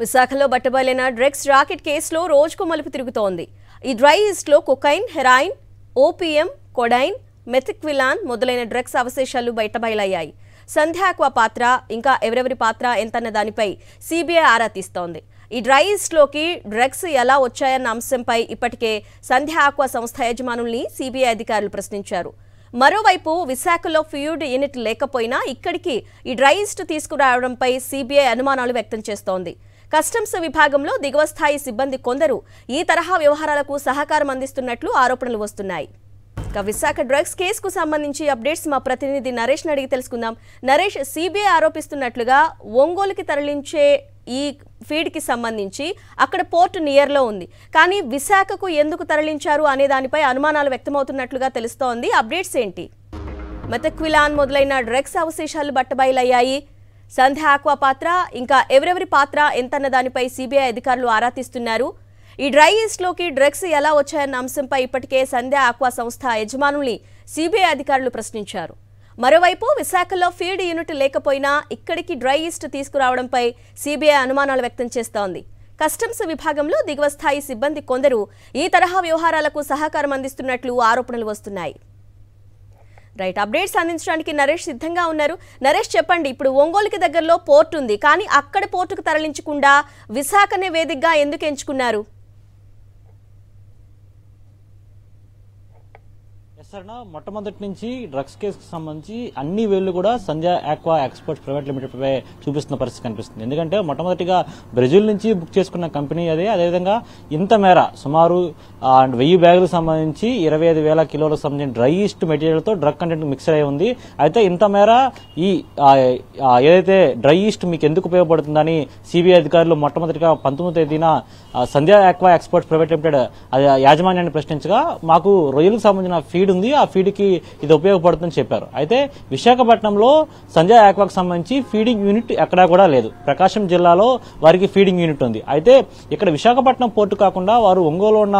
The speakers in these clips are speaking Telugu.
విశాఖలో బట్టబయలైన డ్రగ్స్ రాకెట్ కేసులో రోజుకు మలుపు తిరుగుతోంది. ఈ డ్రై ఈస్ట్లో cocaine, heroin, opium, codeine, methaqualone మొదలైన డ్రగ్స్ అవశేషాలు బయటబయలయ్యాయి. సంధ్య ఆక్వా పాత్ర, ఇంకా ఎవరెవరి పాత్ర ఎంతన్న దానిపై సిబిఐ ఆరా తీస్తోంది. ఈ డ్రై ఈస్ట్లోకి డ్రగ్స్ ఎలా వచ్చాయన్న అంశంపై ఇప్పటికే సంధ్య ఆక్వా సంస్థ యజమానుల్ని సిబిఐ అధికారులు ప్రశ్నించారు. మరోవైపు విశాఖలో ఫ్యూడ్ యూనిట్ లేకపోయినా ఇక్కడికి ఈ డ్రై ఈస్ట్ తీసుకురావడంపై సిబిఐ అనుమానాలు వ్యక్తం చేస్తోంది. కస్టమ్స్ విభాగంలో దిగువ స్థాయి సిబ్బంది కొందరు ఈ తరహా వ్యవహారాలకు సహకారం అందిస్తున్నట్లు ఆరోపణలు వస్తున్నాయి. విశాఖ డ్రగ్స్ కేసుకు సంబంధించి అప్డేట్స్ మా ప్రతినిధి నరేష్ అడిగి తెలుసుకుందాం. నరేష్, సిబిఐ ఆరోపిస్తున్నట్లుగా ఒంగోలుకి తరలించే ఈ ఫీడ్కి సంబంధించి అక్కడ పోర్ట్ నియర్లో ఉంది, కానీ విశాఖకు ఎందుకు తరలించారు అనే దానిపై అనుమానాలు వ్యక్తమవుతున్నట్లుగా తెలుస్తోంది. అప్డేట్స్ ఏంటి? మెథిక్విలాన్ మొదలైన డ్రగ్స్ అవశేషాలు బట్టబయలయ్యాయి. సంధ్య ఆక్వా పాత్ర, ఇంకా ఎవరెవరి పాత్ర ఎంతన్న దానిపై సిబిఐ అధికారులు ఆరా తీస్తున్నారు. ఈ డ్రై ఈస్ట్లోకి డ్రగ్స్ ఎలా వచ్చాయన్న అంశంపై ఇప్పటికే సంధ్య ఆక్వా సంస్థ యజమానుల్ని సిబిఐ అధికారులు ప్రశ్నించారు. మరోవైపు విశాఖలో ఫీడ్ యూనిట్ లేకపోయినా ఇక్కడికి డ్రై ఈస్ట్ తీసుకురావడంపై సిబిఐ అనుమానాలు వ్యక్తం చేస్తోంది. కస్టమ్స్ విభాగంలో దిగువ స్థాయి సిబ్బంది కొందరు ఈ తరహా వ్యవహారాలకు సహకారం అందిస్తున్నట్లు ఆరోపణలు వస్తున్నాయి. రైట్, అప్డేట్స్ అందించడానికి నరేష్ సిద్ధంగా ఉన్నారు. నరేష్, చెప్పండి, ఇప్పుడు ఒంగోలుకి దగ్గరలో పోర్ట్ ఉంది, కానీ అక్కడ పోర్టుకు తరలించకుండా విశాఖనే వేదికగా ఎందుకు ఎంచుకున్నారు? మొట్టమొదటి నుంచి డ్రగ్స్ కేసుకు సంబంధించి అన్ని వేళ్లు కూడా సంధ్య ఆక్వా ఎక్స్పోర్ట్స్ ప్రైవేట్ లిమిటెడ్ పై చూపిస్తున్న పరిస్థితి కనిపిస్తుంది. ఎందుకంటే మొట్టమొదటిగా బ్రెజిల్ నుంచి బుక్ చేసుకున్న కంపెనీ అదేవిధంగా ఇంత మేర సుమారు 1000 బ్యాగులకు సంబంధించి 25,000 కిలోలకు సంబంధించిన డ్రై ఈస్ట్ మెటీరియల్ తో డ్రగ్ కంటెంట్ మిక్సర్ అయి ఉంది. అయితే ఇంత మేర ఈ ఏదైతే డ్రై ఈస్ట్ మీకు ఎందుకు ఉపయోగపడుతుందని సిబిఐ అధికారులు మొట్టమొదటిగా 19వ తేదీన సంధ్య ఆక్వా ఎక్స్పోర్ట్స్ ప్రైవేట్ లిమిటెడ్ యాజమాన్యాన్ని ప్రశ్నించగా, మాకు రొయ్యలకు సంబంధించిన ఫీడ్ ఉంది, ఆ ఫీడ్ కి ఇది ఉపయోగపడుతుందని చెప్పారు. అయితే విశాఖపట్నంలో సంధ్య ఆక్వాకు సంబంధించి ఫీడింగ్ యూనిట్ ఎక్కడా కూడా లేదు. ప్రకాశం జిల్లాలో వారికి ఫీడింగ్ యూనిట్ ఉంది. అయితే ఇక్కడ విశాఖపట్నం పోర్టు కాకుండా వారు ఒంగోలు ఉన్న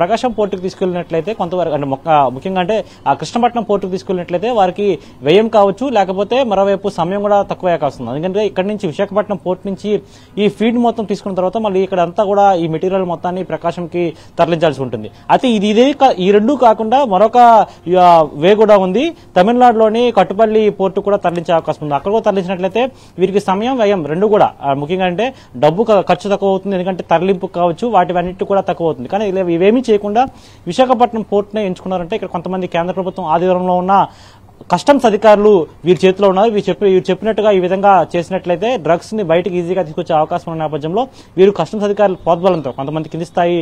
ప్రకాశం పోర్టుకు తీసుకెళ్లినట్లయితే కొంతవరకు అంటే ముఖ్యంగా అంటే ఆ కృష్ణపట్నం పోర్టుకు తీసుకెళ్లినట్లయితే వారికి వ్యయం కావచ్చు, లేకపోతే మరోవైపు సమయం కూడా తక్కువే కాస్తుంది. ఎందుకంటే ఇక్కడ నుంచి విశాఖపట్నం పోర్టు నుంచి ఈ ఫీడ్ మొత్తం తీసుకున్న తర్వాత మళ్ళీ ఇక్కడ అంతా కూడా ఈ మెటీరియల్ మొత్తాన్ని ప్రకాశంకి తరలించాల్సి ఉంటుంది. అయితే ఈ రెండు కాకుండా మరొక వే కూడా ఉంది. తమిళనాడులోని కట్టుపల్లి పోర్టు కూడా తరలించే అవకాశం ఉంది. అక్కడ కూడా తరలించినట్లయితే వీరికి సమయం, వ్యయం రెండు కూడా ముఖ్యంగా అంటే డబ్బు ఖర్చు తక్కువ అవుతుంది, ఎందుకంటే తరలింపు కావచ్చు వాటివన్నిటి కూడా తక్కువ అవుతుంది. కానీ ఇవేమీ చేయకుండా విశాఖపట్నం పోర్టునే ఎంచుకున్నారంటే ఇక్కడ కొంతమంది కేంద్ర ప్రభుత్వం ఆధీనంలో ఉన్న కస్టమ్స్ అధికారులు వీరి చేతిలో ఉన్నారు. వీరు చెప్పినట్టుగా ఈ విధంగా చేసినట్లయితే డ్రగ్స్ ని బయటకు ఈజీగా తీసుకొచ్చే అవకాశం ఉన్న నేపథ్యంలో వీరు కస్టమ్స్ అధికారుల ప్రోద్బలంతో, కొంతమంది కింది స్థాయి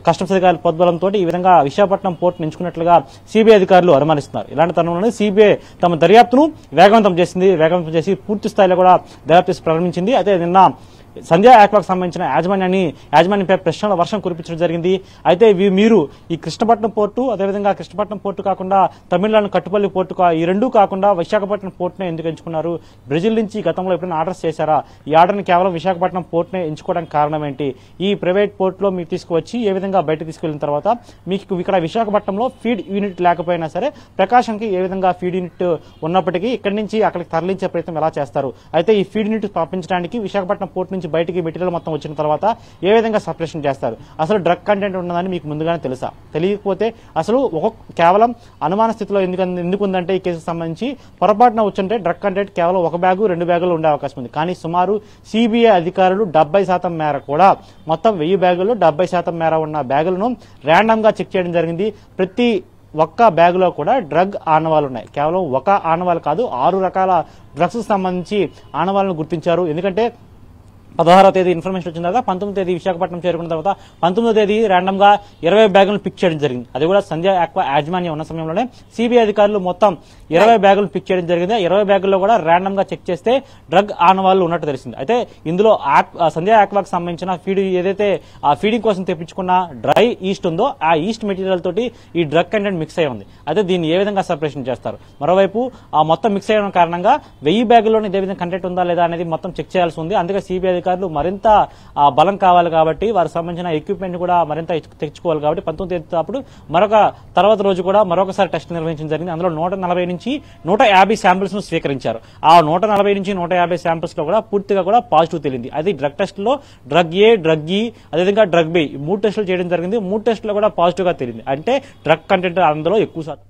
కస్టమ్స్ అధికారుల ప్రోద్బలంతో ఈ విధంగా విశాఖపట్నం పోర్టును ఎంచుకున్నట్లుగా సిబిఐ అధికారులు అనుమానిస్తున్నారు. ఇలాంటి తరుణంలోనే సిబిఐ తమ దర్యాప్తును వేగవంతం చేసి పూర్తి స్థాయిలో కూడా దర్యాప్తు ప్రారంభించింది. అయితే నిన్న సంధ్య ఆక్వాకు సంబంధించిన యాజమాన్యంపై ప్రశ్నల వర్షం కురిపించడం జరిగింది. అయితే మీరు ఈ కృష్ణపట్నం పోర్టు, అదేవిధంగా కృష్ణపట్నం పోర్టు కాకుండా తమిళనాడు కట్టుపల్లి పోర్టు, ఈ రెండూ కాకుండా విశాఖపట్నం పోర్టునే ఎందుకు ఎంచుకున్నారు? బ్రెజిల్ నుంచి గతంలో ఎప్పుడైనా ఆర్డర్స్ చేశారా? ఈ ఆర్డర్ని కేవలం విశాఖపట్నం పోర్టునే ఎంచుకోవడానికి కారణం ఏంటి? ఈ ప్రైవేట్ పోర్టులో మీరు తీసుకువచ్చి ఏ విధంగా బయట తీసుకెళ్లిన తర్వాత మీకు ఇక్కడ విశాఖపట్నంలో ఫీడ్ యూనిట్ లేకపోయినా సరే ప్రకాశంకి ఏ విధంగా ఫీడ్ యూనిట్ ఉన్నప్పటికీ ఇక్కడి నుంచి అక్కడికి తరలించే ప్రయత్నం ఎలా చేస్తారు? అయితే ఈ ఫీడ్ యూనిట్ పంపించడానికి విశాఖపట్నం పోర్టు నుంచి బయటికి మెటీరియల్ మొత్తం వచ్చిన తర్వాత ఏ విధంగా సపరేషన్ చేస్తారు? అసలు డ్రగ్ కంటెంట్ ఉన్నదని మీకు ముందుగానే తెలుసా? తెలియకపోతే అసలు కేవలం అనుమాన స్థితిలో ఎందుకు ఉందంటే ఈ కేసుకు సంబంధించి పొరపాటున వచ్చుంటే డ్రగ్ కంటెంట్ కేవలం 1 బ్యాగు 2 బ్యాగులు ఉండే అవకాశం ఉంది. కానీ సుమారు సిబిఐ అధికారులు 70% మేర కూడా మొత్తం 1000 బ్యాగులు 70% మేర ఉన్న బ్యాగులను ర్యాండమ్ గా చెక్ చేయడం జరిగింది. ప్రతి ఒక్క బ్యాగులో కూడా డ్రగ్ ఆనవాలు ఉన్నాయి. కేవలం ఒక ఆనవాలు కాదు, 6 రకాల డ్రగ్స్ సంబంధించి ఆనవాలను గుర్తించారు. ఎందుకంటే 16వ తేదీ ఇన్ఫర్మేషన్ వచ్చిన తర్వాత 19వ తేదీ విశాఖపట్నం చేరుకున్న తర్వాత 19వ తేదీ ర్యాండమ్ గా 20 బ్యాగులను పిక్ చేయడం జరిగింది. అది కూడా సంధ్య ఆక్వా యాజమాన్యం ఉన్న సమయంలోనే సిబిఐ అధికారులు మొత్తం 20 బ్యాగులు పిక్ చేయడం జరిగింది. 20 బ్యాగుల్లో కూడా ర్యాండమ్ గా చెక్ చేస్తే డ్రగ్ ఆనవాళ్లు ఉన్నట్టు తెలిసింది. అయితే ఇందులో సంధ్య ఆక్వాకు సంబంధించిన ఫీడ్ ఏదైతే ఆ ఫీడింగ్ కోసం తెప్పించుకున్న డ్రై ఈస్ట్ ఉందో ఆ ఈస్ట్ మెటీరియల్ తోటి ఈ డ్రగ్ కంటెంట్ మిక్స్ అయి ఉంది. అయితే దీన్ని ఏ విధంగా సపరేషన్ చేస్తారు? మరోవైపు ఆ మొత్తం మిక్స్ అయ్యడం కారణంగా 1000 బ్యాగుల్లోని ఇదే విధంగా కంటెంట్ ఉందా లేదా అనేది మొత్తం చెక్ చేయాల్సి ఉంది. అందుకే సిబిఐ అధికారులు మరింత బలం కావాలి కాబట్టి వారికి సంబంధించిన ఎక్విప్మెంట్ కూడా మరింత తెచ్చుకోవాలి కాబట్టి 19వ అప్పుడు తర్వాత రోజు కూడా మరొకసారి టెస్ట్ నిర్వహించడం జరిగింది. అందులో 140 నుంచి 150 శాంపిల్స్ ను స్వీకరించారు. ఆ 140 నుంచి 150 శాంపిల్స్ లో కూడా పూర్తిగా కూడా పాజిటివ్ తేలింది. అది డ్రగ్ టెస్ట్ లో డ్రగ్ ఏ, డ్రగ్ ఈ, అదేవిధంగా డ్రగ్ బి 3 టెస్టులు చేయడం జరిగింది. 3 టెస్టులో కూడా పాజిటివ్ గా తేలింది. అంటే డ్రగ్ కంటెంట్ అందులో ఎక్కువ శాతం